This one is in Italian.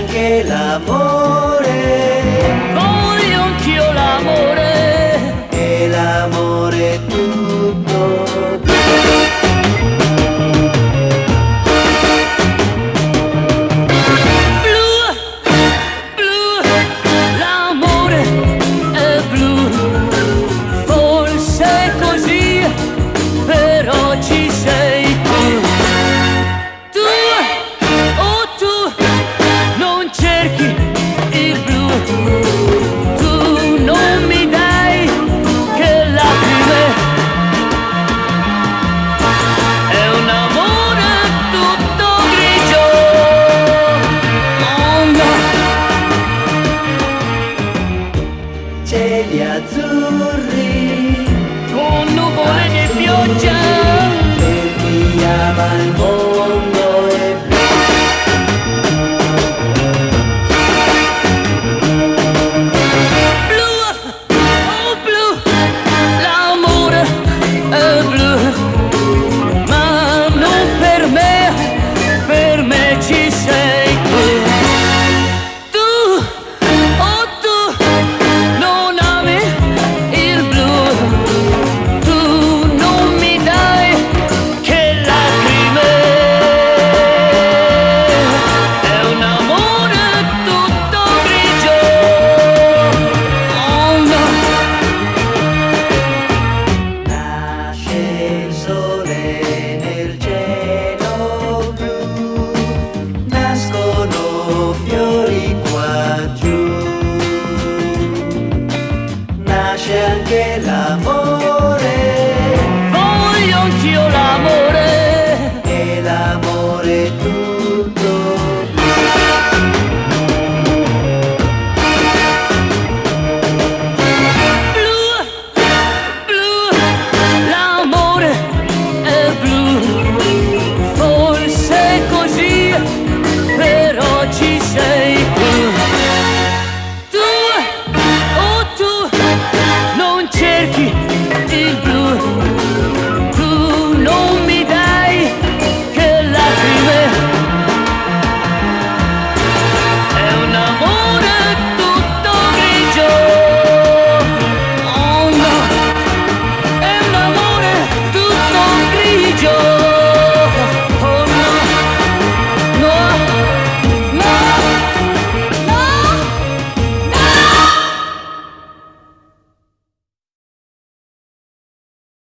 anche l'amore. Voglio anch'io l'amore, E l'amore è tutto. blu, blu, l'amore è blu, forse è così, però ci sei tu. Tu, oh tu, non cerchi il blu, tu non mi dai che lacrime, è un amore tutto grigio, oh no. Cieli azzurri, Con nuvole di pioggia, per chi ama il mondo è blu. blu, oh blu, l'amore è blu, ma non per me ci sei tu. Tu, oh tu, non ami il blu, tu non mi dai che lacrime, è un amore tutto grigio, oh no. Nasce il sole nel cielo blu, nascono fiori qua giù, nasce anche l'amore. Voglio anch'io l'amore, E l'amore è tutto. blu, blu, l'amore è blu, forse è così, però ci sei tu. Tu, oh tu, non cerchi il blu, tu non mi dai che lacrime, è un amore tutto grigio, oh no, è un amore tutto grigio.